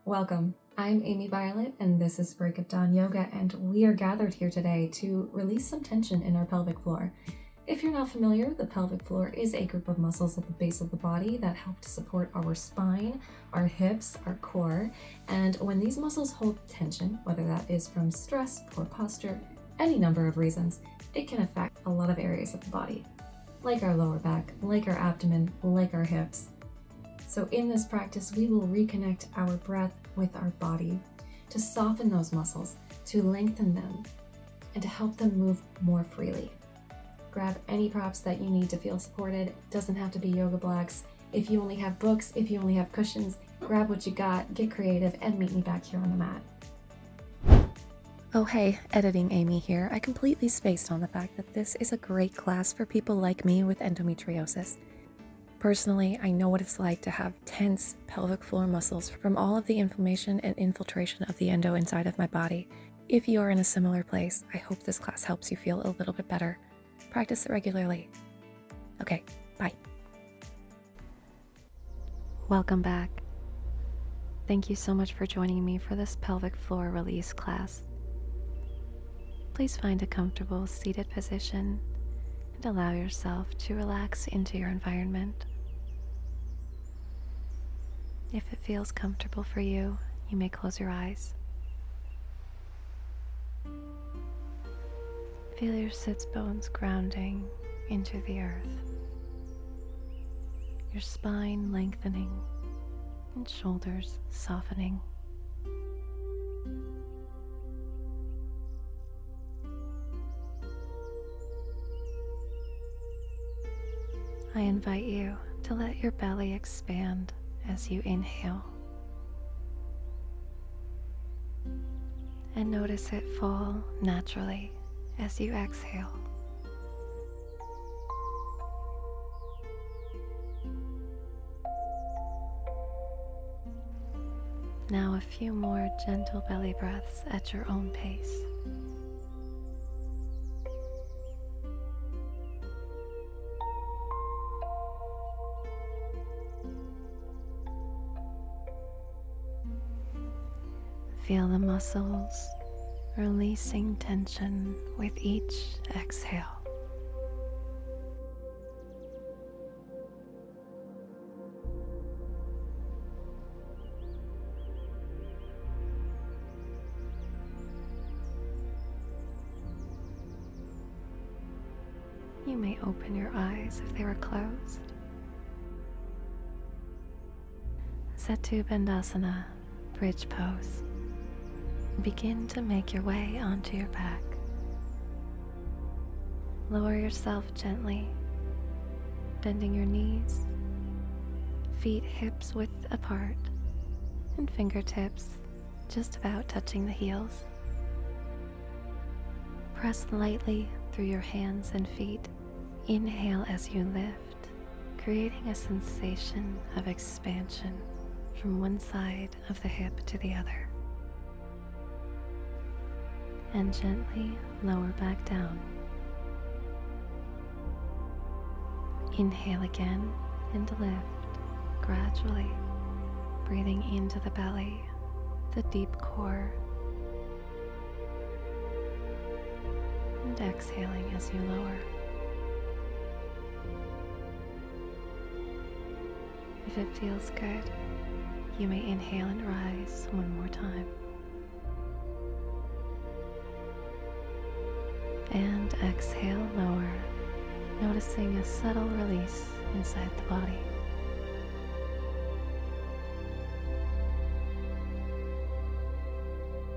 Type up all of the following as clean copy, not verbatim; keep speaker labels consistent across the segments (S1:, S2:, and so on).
S1: Welcome. I'm Amy Violet, and this is Break It Down Yoga, and we are gathered here today to release some tension in our pelvic floor. If you're not familiar, the pelvic floor is a group of muscles at the base of the body that help to support our spine, our hips, our core, and when these muscles hold tension, whether that is from stress, poor posture, any number of reasons, it can affect a lot of areas of the body, like our lower back, like our abdomen, like our hips. So in this practice, we will reconnect our breath with our body to soften those muscles, to lengthen them, and to help them move more freely. Grab any props that you need to feel supported. It doesn't have to be yoga blocks. If you only have books, if you only have cushions, grab what you got, get creative, and meet me back here on the mat. Oh hey, editing Amy here. I completely spaced on the fact that this is a great class for people like me with endometriosis. Personally, I know what it's like to have tense pelvic floor muscles from all of the inflammation and infiltration of the endo inside of my body. If you are in a similar place, I hope this class helps you feel a little bit better. Practice it regularly. Okay, bye. Welcome back. Thank you so much for joining me for this pelvic floor release class. Please find a comfortable seated position and allow yourself to relax into your environment. If it feels comfortable for you, you may close your eyes. Feel your sits bones grounding into the earth, your spine lengthening and shoulders softening. I invite you to let your belly expand as you inhale, and notice it fall naturally as you exhale. Now a few more gentle belly breaths at your own pace. Feel the muscles releasing tension with each exhale. You may open your eyes if they were closed. Setu Bandhasana, bridge pose. Begin to make your way onto your back. Lower yourself gently, bending your knees, feet hips width apart, and fingertips just about touching the heels. Press lightly through your hands and feet. Inhale as you lift, creating a sensation of expansion from one side of the hip to the other. And gently lower back down. Inhale again and lift gradually, breathing into the belly, the deep core, and exhaling as you lower. If it feels good, you may inhale and rise one more time. And exhale, lower, noticing a subtle release inside the body.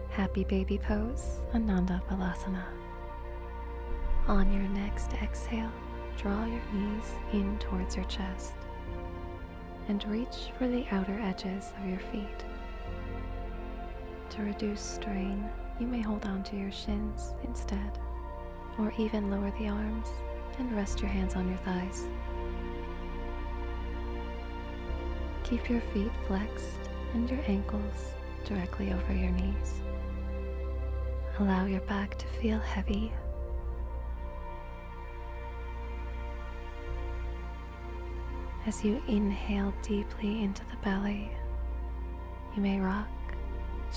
S1: Happy baby pose, Ananda Balasana. On your next exhale, draw your knees in towards your chest and reach for the outer edges of your feet. To reduce strain, you may hold on to your shins instead, or even lower the arms and rest your hands on your thighs. Keep your feet flexed and your ankles directly over your knees. Allow your back to feel heavy. As you inhale deeply into the belly, you may rock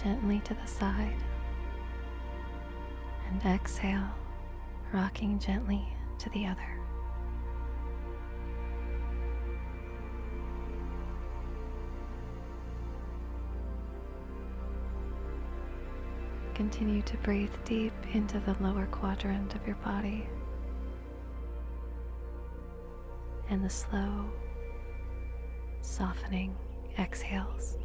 S2: gently to the side, and exhale, rocking gently to the other. Continue to breathe deep into the lower quadrant of your body, and the slow, softening exhales.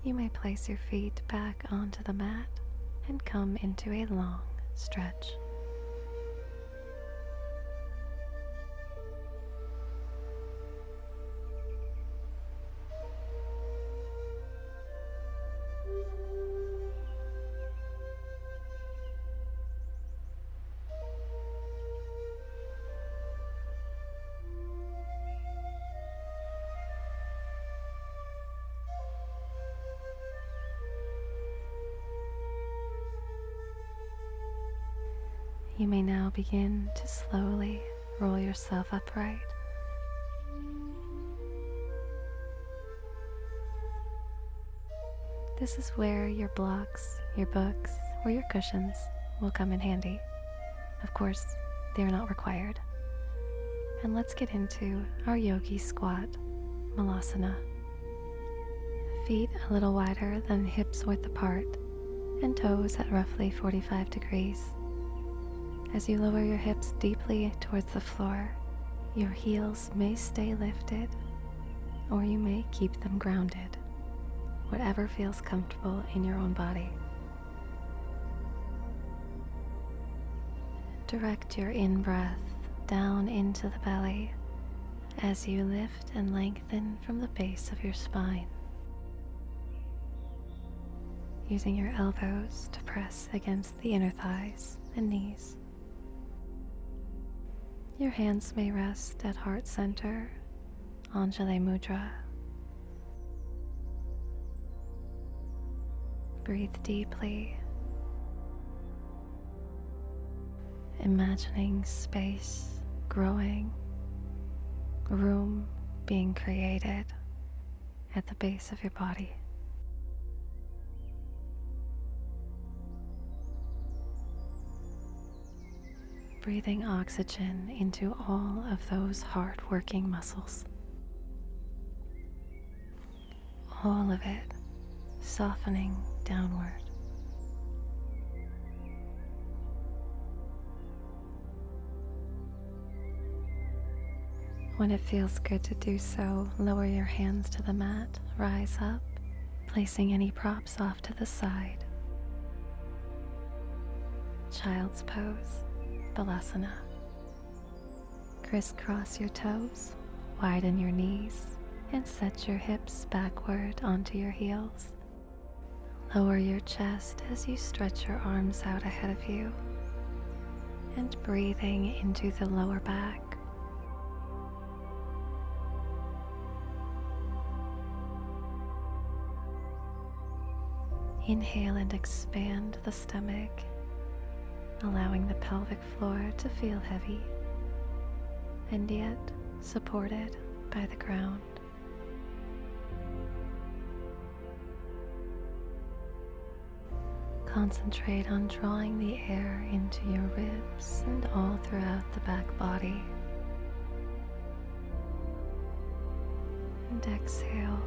S2: You may place your feet back onto the mat and come into a long stretch. You may now begin to slowly roll yourself upright. This is where your blocks, your books, or your cushions will come in handy. Of course, they are not required. And let's get into our yogi squat, Malasana. Feet a little wider than hips width apart, and toes at roughly 45 degrees. As you lower your hips deeply towards the floor, your heels may stay lifted, or you may keep them grounded, whatever feels comfortable in your own body. Direct your in-breath down into the belly as you lift and lengthen from the base of your spine, using your elbows to press against the inner thighs and knees. Your hands may rest at heart center, Anjali Mudra. Breathe deeply, imagining space growing, room being created at the base of your body. Breathing oxygen into all of those hard-working muscles. All of it softening downward. When it feels good to do so, lower your hands to the mat, rise up, placing any props off to the side. Child's pose, Balasana. Crisscross your toes, widen your knees, and set your hips backward onto your heels. Lower your chest as you stretch your arms out ahead of you, and breathing into the lower back. Inhale and expand the stomach, allowing the pelvic floor to feel heavy and yet supported by the ground. Concentrate on drawing the air into your ribs and all throughout the back body. And exhale,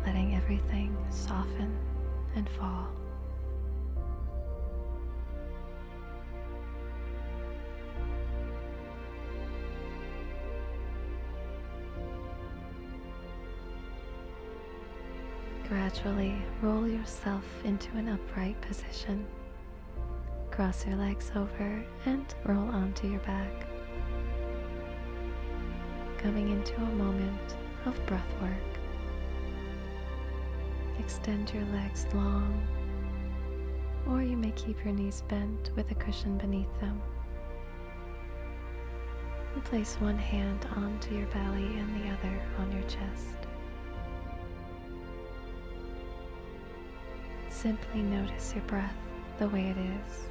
S2: letting everything soften and fall. Gradually roll yourself into an upright position. Cross your legs over and roll onto your back. Coming into a moment of breath work. Extend your legs long, or you may keep your knees bent with a cushion beneath them. And place one hand onto your belly and the other on your chest. Simply notice your breath the way it is.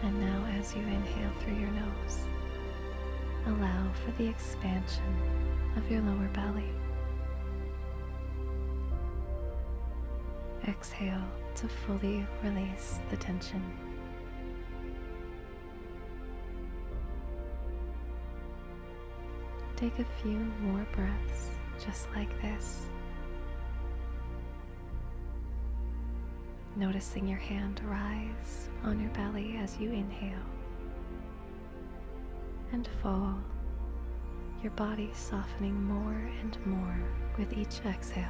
S2: And now as you inhale through your nose, allow for the expansion of your lower belly. Exhale to fully release the tension. Take a few more breaths just like this. Noticing your hand rise on your belly as you inhale and fall, your body softening more and more with each exhale.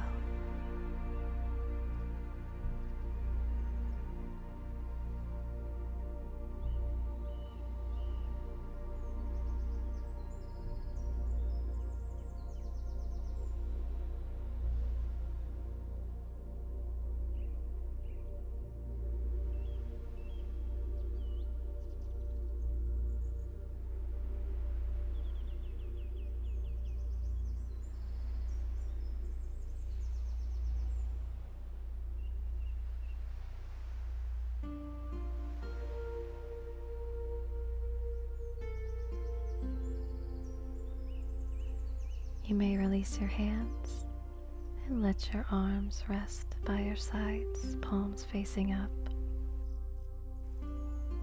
S2: You may release your hands and let your arms rest by your sides, palms facing up.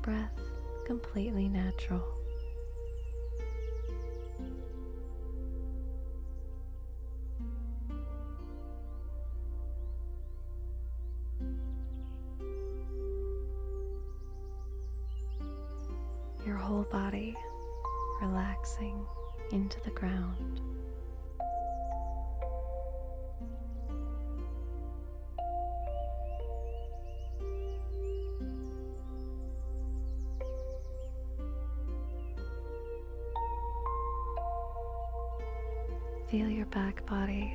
S2: Breath completely natural. Your whole body relaxing into the ground. Feel your back body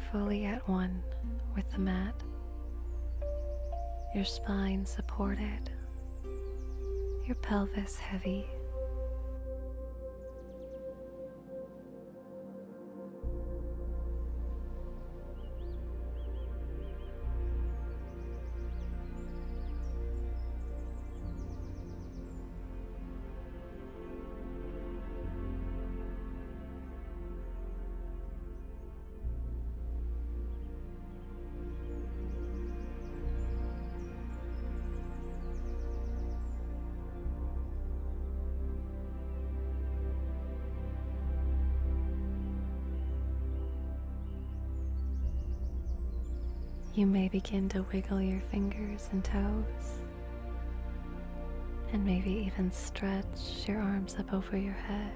S2: fully at one with the mat, your spine supported, your pelvis heavy. You may begin to wiggle your fingers and toes, and maybe even stretch your arms up over your head,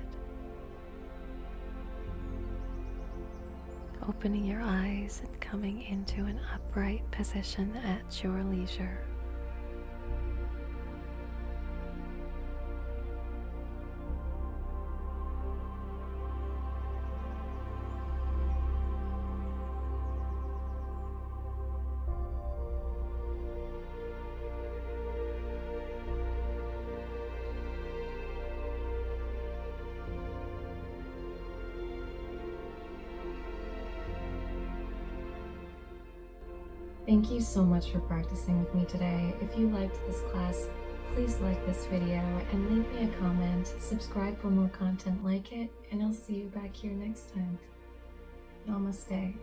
S2: opening your eyes and coming into an upright position at your leisure.
S1: Thank you so much for practicing with me today. If you liked this class, please like this video and leave me a comment, subscribe for more content like it, and I'll see you back here next time. Namaste.